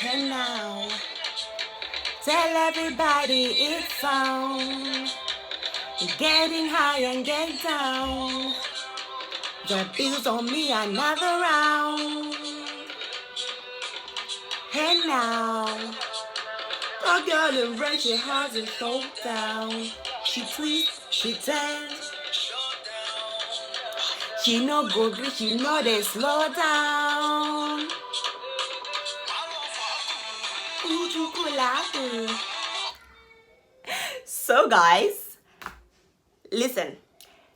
And now, tell everybody it's on. Getting high and get down. The bills on me another round. And now, a girl in red, she has it so down. She twists, she turns. She no go green, she know they slow down. So guys, listen,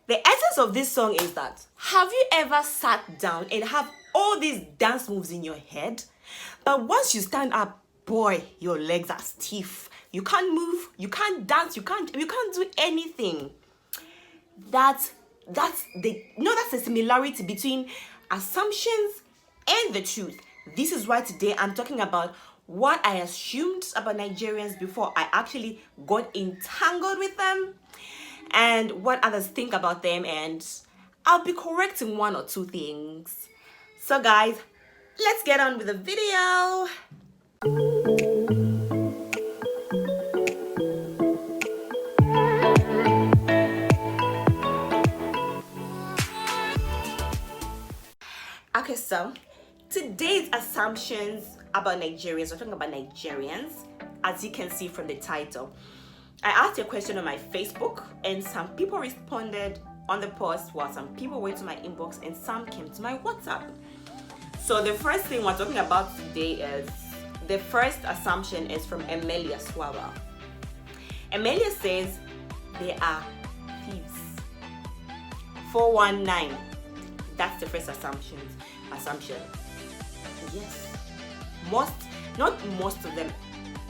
the essence of this song is that, have you ever sat down and have all these dance moves in your head, but once you stand up, boy, your legs are stiff, you can't move, you can't dance, you can't do anything. That's the similarity between assumptions and the truth. This is why today I'm talking about what I assumed about Nigerians before I actually got entangled with them, and what others think about them, and I'll be correcting one or two things. So guys, let's get on with the video. Okay, so today's assumptions about Nigerians, we're talking about Nigerians, as you can see from the title. I asked a question on my Facebook and some people responded on the post, while some people went to my inbox and some came to my WhatsApp. So the first thing we're talking about today is, the first assumption is from Emilia Swaba. Emilia says they are thieves. 419. That's the first assumption. Yes. Not most of them.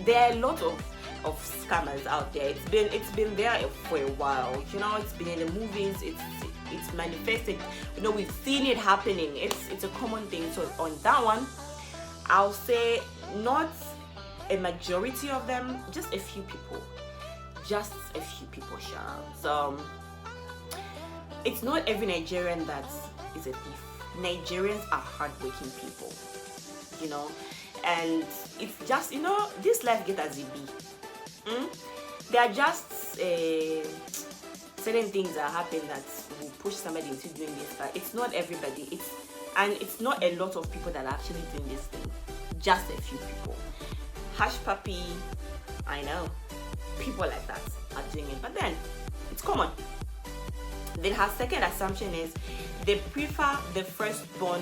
There are a lot of scammers out there. It's been there for a while. You know, it's been in the movies. It's manifested. You know, we've seen it happening. It's a common thing. So on that one, I'll say not a majority of them, just a few people. Just a few people, So it's not every Nigerian that is a thief. Nigerians are hardworking people, you know, and it's just, you know, this life get as it be. There are just certain things that happen that will push somebody into doing this, but it's not everybody. It's not a lot of people that are actually doing this thing. Just a few people. Hushpuppi, I know, people like that are doing it, but then it's common. Then her second assumption is they prefer the firstborn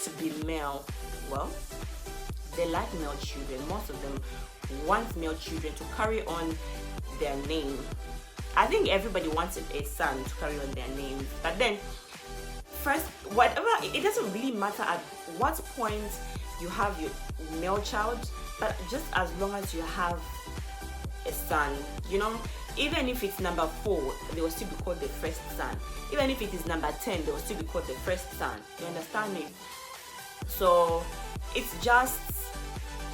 to be male. Well, they like male children. Most of them want male children to carry on their name. I think everybody wants a son to carry on their name. But then, first, whatever, it doesn't really matter at what point you have your male child, but just as long as you have a son, you know, even if it's number 4, they will still be called the first son. Even if it is number 10, they will still be called the first son. You understand me? So it's just,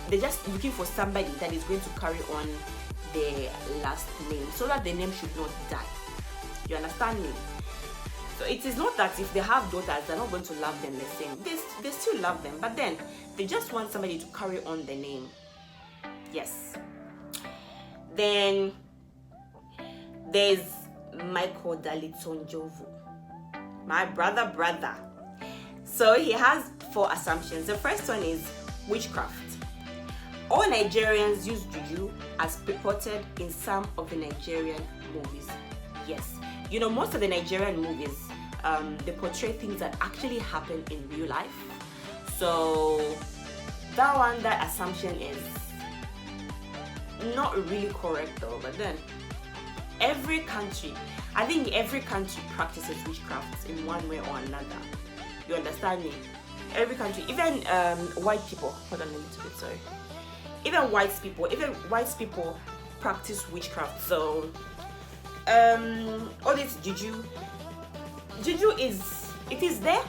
they're just looking for somebody that is going to carry on their last name so that the name should not die. You understand me? So it is not that if they have daughters, they're not going to love them the same. They still love them, but then they just want somebody to carry on the name. Yes. Then there's Michael Dalitonjovu, my brother. So he has 4 assumptions. The first one is witchcraft. All Nigerians use juju as purported in some of the Nigerian movies. Yes, you know, most of the Nigerian movies, they portray things that actually happen in real life. So that assumption is not really correct though. But then I think every country practices witchcraft in one way or another. You understand me? Every country, even white people. Hold on a little bit, sorry. Even white people practice witchcraft. So all this juju is there.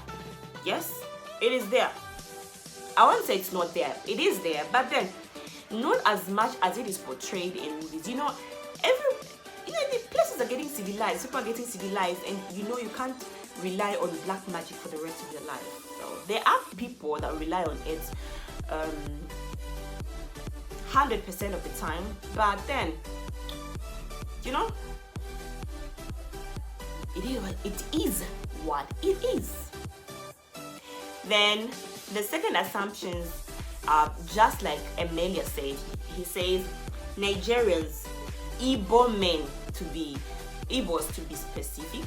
Yes, it is there. I won't say it's not there. It is there, but then not as much as it is portrayed in movies. You know, the places are getting civilized. People are getting civilized, and you know you can't rely on black magic for the rest of your life. So there are people that rely on it 100% of the time, but then you know it is what it is. Then the second assumption, just like Emilia said, he says Nigerians, Igbos to be specific,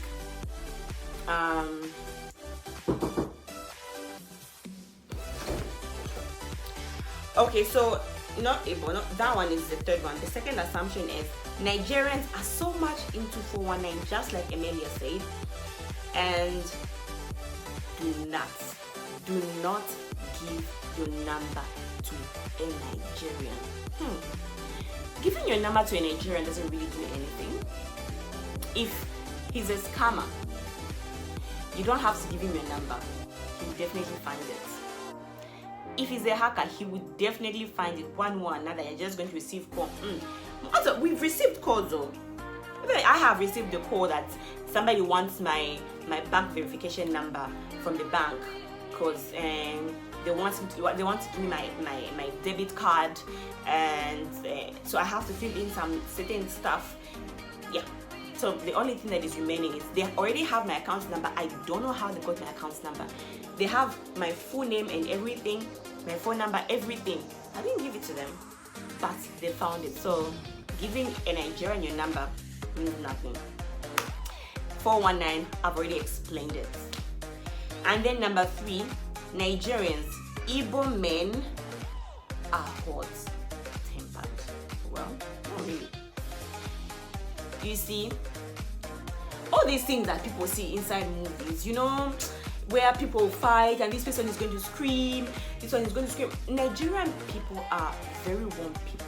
okay, so not Igbo, that one is the third one. The second assumption is Nigerians are so much into 419, just like Emilia said, and do not give your number to a Nigerian. Giving your number to a Nigerian doesn't really do anything. If he's a scammer, you don't have to give him your number. He will definitely find it. If he's a hacker, he would definitely find it one way or another. You're just going to receive call. Also, we've received calls though. I have received a call that somebody wants my bank verification number from the bank because they want to give me my debit card, and so I have to fill in some certain stuff. Yeah. So the only thing that is remaining is they already have my account number. I don't know how they got my account number. They have my full name and everything, my phone number, everything. I didn't give it to them, but they found it. So giving a Nigerian your number means nothing. 419, I've already explained it. And then number 3, Nigerians, Igbo men are hot-tempered. Well, not really. You see, all these things that people see inside movies, you know, where people fight and this person is going to scream, this one is going to scream. Nigerian people are very warm people.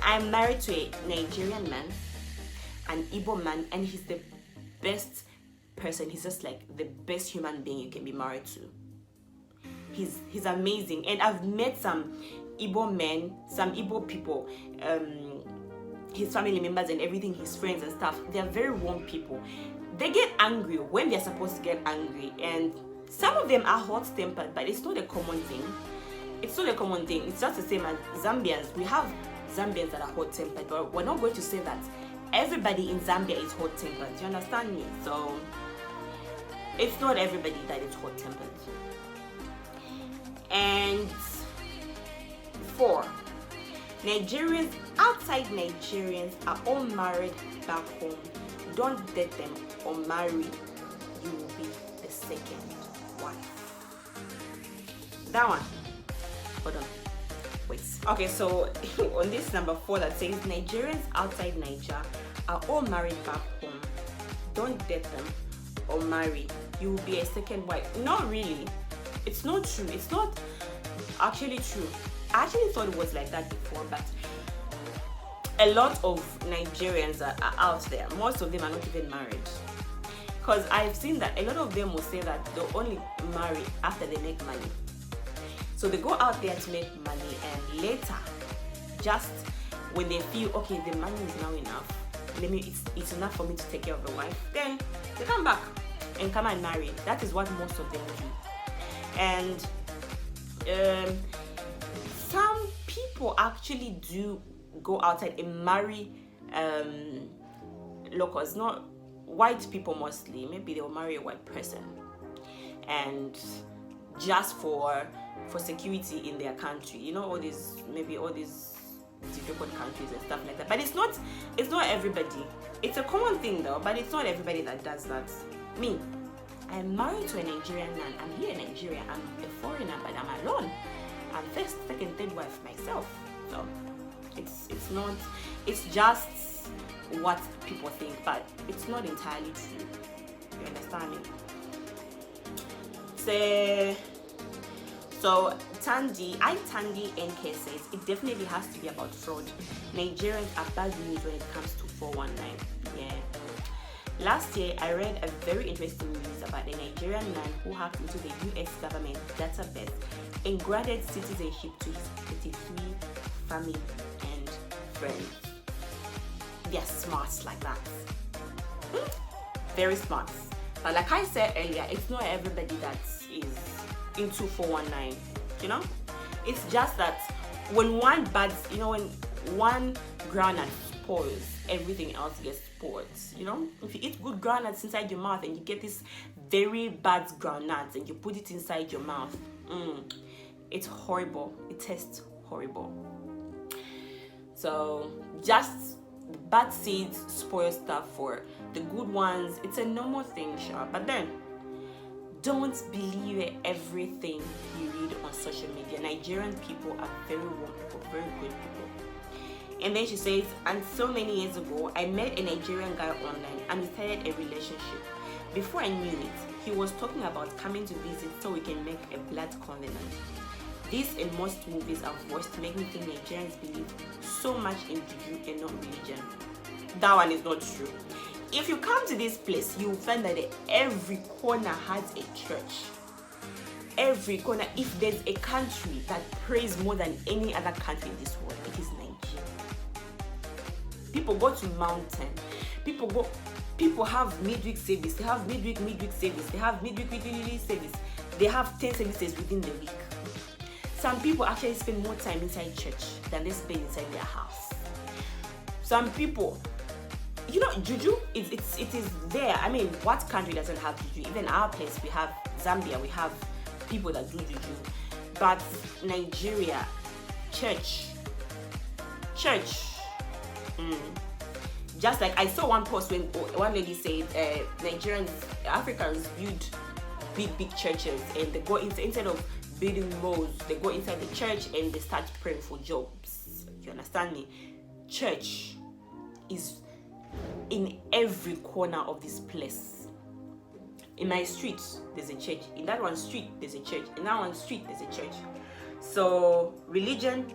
I'm married to a Nigerian man, an Igbo man, and he's the best person. He's just like the best human being you can be married to. He's amazing. And I've met some Igbo men, some Igbo people, his family members and everything, his friends and stuff. They're very warm people. They get angry when they're supposed to get angry, and some of them are hot-tempered, but it's not a common thing. It's not a common thing. It's just the same as Zambians. We have Zambians that are hot-tempered, but we're not going to say that everybody in Zambia is hot-tempered. Do you understand me? So it's not everybody that is hot-tempered. And 4, Nigerians outside Nigerians are all married back home. Don't date them or marry. You will be the second wife. That one. Hold on. Wait. Okay, so on this number 4 that says Nigerians outside Niger are all married back home. Don't date them or marry. You will be a second wife. Not really. It's not true. It's not actually true. I actually thought it was like that before, but a lot of Nigerians are out there. Most of them are not even married. Because I've seen that a lot of them will say that they'll only marry after they make money. So they go out there to make money, and later, just when they feel, okay, the money is now enough, it's enough for me to take care of the wife, then they come back and come and marry. That is what most of them do. And some people actually do go outside and marry locals, not white people mostly. Maybe they'll marry a white person, and just for security in their country, you know, all these difficult countries and stuff like that. But it's not everybody. It's a common thing though, but it's not everybody that does that. Me, I'm married to a Nigerian man. I'm here in Nigeria. I'm a foreigner, but I'm alone. I'm first, second, third wife myself. So it's just what people think, but it's not entirely true. You understand me? So Tandy NK says it definitely has to be about fraud. Nigerians are bad news when it comes to 419. Yeah. Last year, I read a very interesting news about a Nigerian man who hacked into the US government database and granted citizenship to his 33 family and friends. They're smart like that. Very smart. But like I said earlier, it's not everybody that is into 419. You know? It's just that when one groundnut spoils, everything else gets spoiled. You know, if you eat good groundnuts inside your mouth and you get this very bad groundnuts and you put it inside your mouth, it's horrible. It tastes horrible. So just bad seeds spoil stuff for the good ones. It's a normal thing, sure. But then don't believe everything you read on social media. Nigerian people are very warm people, very good people. And then she says, and so many years ago, I met a Nigerian guy online and we started a relationship. Before I knew it, he was talking about coming to visit so we can make a blood covenant. This in most movies are voiced to make me think Nigerians believe so much in juju and not religion. That one is not true. If you come to this place, you will find that every corner has a church. Every corner. If there's a country that prays more than any other country in this world, it is Nigeria. People go to mountain. People have midweek service. They have midweek service. They have midweek service. They have 10 services within the week. Some people actually spend more time inside church than they spend inside their house. Some people, you know, juju, it is there. I mean, what country doesn't have juju? Even our place, we have Zambia, we have people that do juju. But Nigeria, church. Just like I saw one post when one lady said Nigerians, Africans build big churches, and they go instead of building malls, they go inside the church and they start praying for jobs. You understand me? Church is in every corner of this place. In my street, there's a church. In that one street, there's a church. In that one street, there's a church. So religion,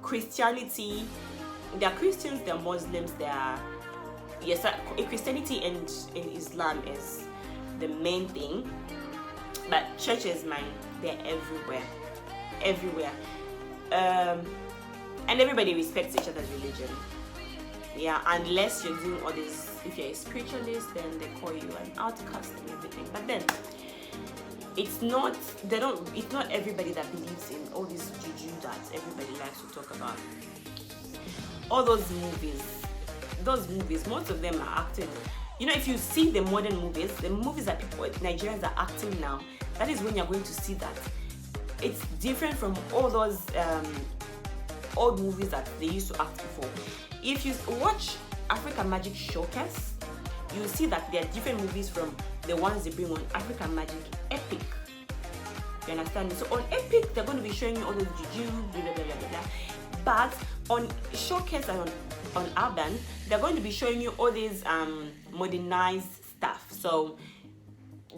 Christianity, there are Christians, there are Muslims, there are Christianity and Islam is the main thing. But churches, man, they're everywhere. And everybody respects each other's religion. Yeah, unless you're doing all this. If you're a spiritualist, then they call you an outcast and everything. But then it's not everybody that believes in all this juju that everybody likes to talk about. All those movies, most of them are acted. You know, if you see the modern movies, the movies that Nigerians are acting now, that is when you're going to see that it's different from all those old movies that they used to act before. If you watch African Magic Showcase, you'll see that there are different movies from the ones they bring on African Magic Epic. You understand me? So on Epic, they're going to be showing you all those juju, blah, blah, blah, blah, blah. But on Showcase and on Urban, they're going to be showing you all these modernized stuff. So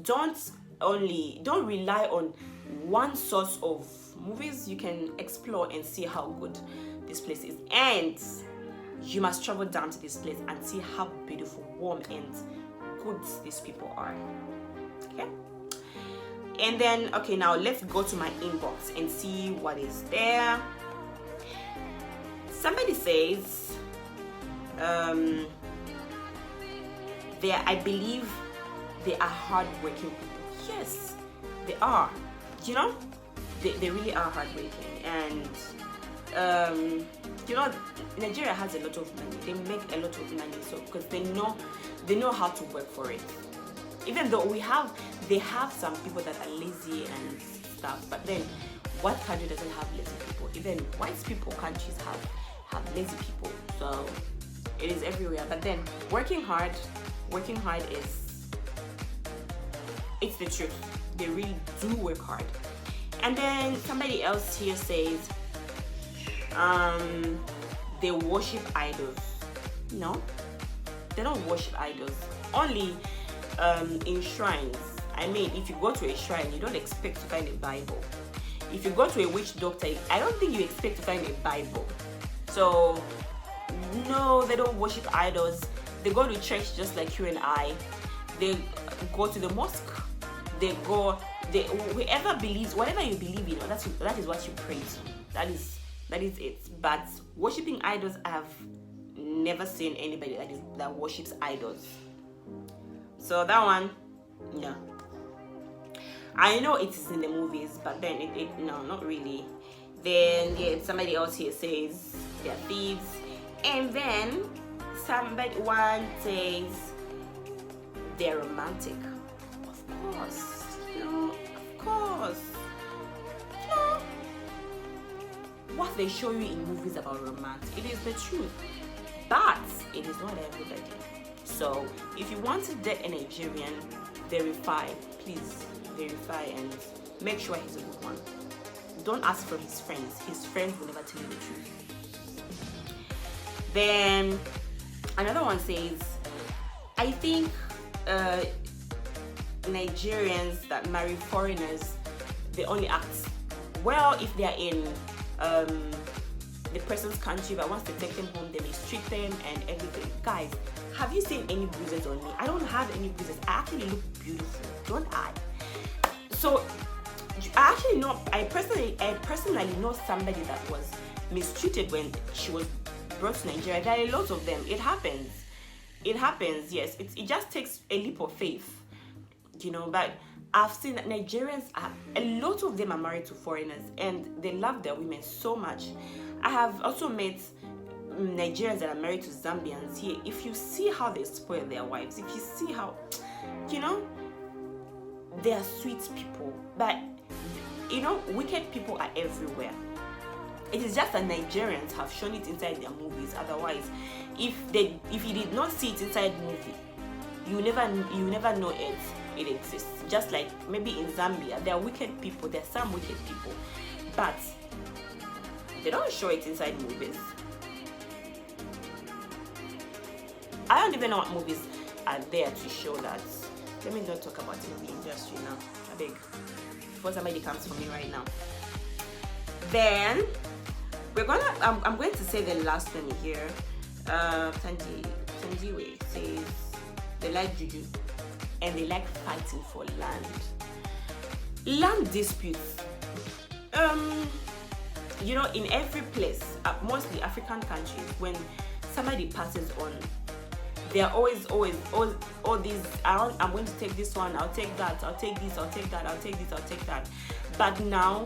don't rely on one source of movies. You can explore and see how good this place is, and you must travel down to this place and see how beautiful, warm, and good these people are. Okay. And then, okay, now let's go to my inbox and see what is there. Somebody says, I believe they are hardworking people. Yes, they are. You know, they really are hardworking, and you know, Nigeria has a lot of money. They make a lot of money, so because they know how to work for it. Even though they have some people that are lazy and stuff, but then what country doesn't have lazy people? Even white people countries have lazy people. So it is everywhere. But then working hard is, it's the truth. They really do work hard. And then somebody else here says they worship idols. No, they don't worship idols. Only in shrines. I mean, if you go to a shrine, you don't expect to find a Bible. If you go to a witch doctor, I don't think you expect to find a Bible. So no, they don't worship idols. They go to church just like you and I. They go to the mosque. Whoever believes, whatever you believe in, that is what you pray to. That is it. But worshiping idols, I have never seen anybody that worships idols. So that one, no. I know it is in the movies, but then no, not really. Then somebody else here says they're thieves, and then one says they're romantic. Of course, of course. What they show you in movies about romance, it is the truth, but it is not everybody. So if you want to date a Nigerian, please verify and make sure he's a good one. Don't ask for his friends. His friends will never tell you the truth. Then another one says, I think Nigerians that marry foreigners, they only act well if they are in the person's country, but once they take them home, they mistreat them and everything. Guys, have you seen any bruises on me? I don't have any bruises. I actually look beautiful, don't I? So I personally know somebody that was mistreated when she was brought to Nigeria. There are a lot of them. It happens, yes. It just takes a leap of faith, but I've seen that Nigerians a lot of them are married to foreigners and they love their women so much. I have also met Nigerians that are married to Zambians here. If you see how they spoil their wives, if you see how, they are sweet people, but wicked people are everywhere. It is just that Nigerians have shown it inside their movies. Otherwise, if you did not see it inside movie, you never know it exists. Just like maybe in Zambia, there are wicked people. There are some wicked people, but they don't show it inside movies. I don't even know what movies are there to show that. Let me not talk about the movie industry now. I beg, before somebody comes for me right now. Then I'm going to say the last one here. Tanjiwe says they like juju and they like fighting for land. Land disputes. In every place, mostly African countries, when somebody passes on, there are always all these, I'm going to take this one, I'll take that, I'll take this, I'll take that, I'll take this, I'll take that. But now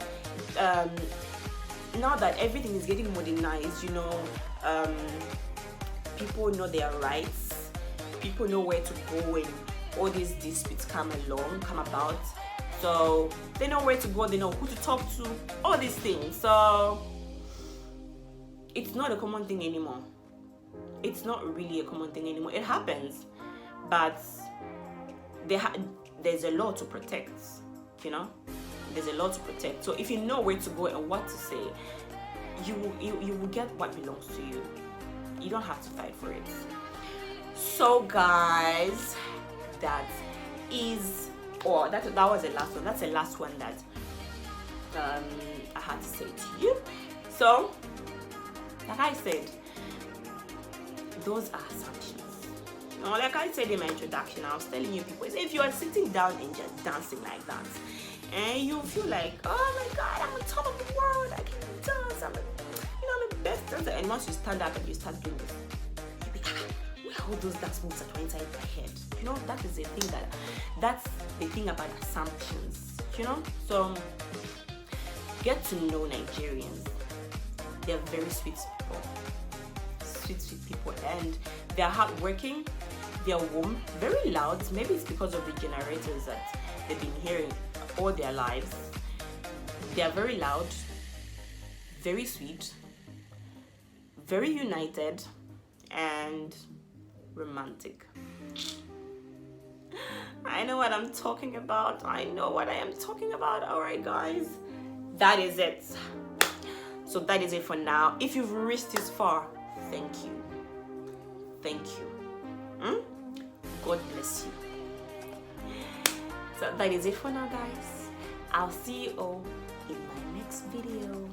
that everything is getting modernized, people know their rights, people know where to go when all these disputes come about. So they know where to go, they know who to talk to, all these things. So it's not a common thing anymore. It's not really a common thing anymore. It happens, but there's a law to protect, There's a law to protect. So if you know where to go and what to say, you will get what belongs to you. You don't have to fight for it. So guys, that was the last one. That's the last one that I had to say to you. So, like I said, those are assumptions. Like I said in my introduction, I was telling you people, if you are sitting down and just dancing like that, and you feel like, oh my God, I'm on top of the world, I can dance, I'm the best dancer. And once you stand up and you start doing this, you'll be like, where are all those dance moves that were inside my head? That is the thing that's the thing about assumptions, So get to know Nigerians. They're very sweet people. Sweet people, and they're hardworking, they're warm, very loud. Maybe it's because of the generators that they've been hearing all their lives. They are very loud, very sweet, very united and romantic. I know what I'm talking about. I know what I am talking about. All right, guys, that is it. So that is it for now. If you've reached this far, thank you. Thank you. God bless you. So that is it for now, guys. I'll see you all in my next video.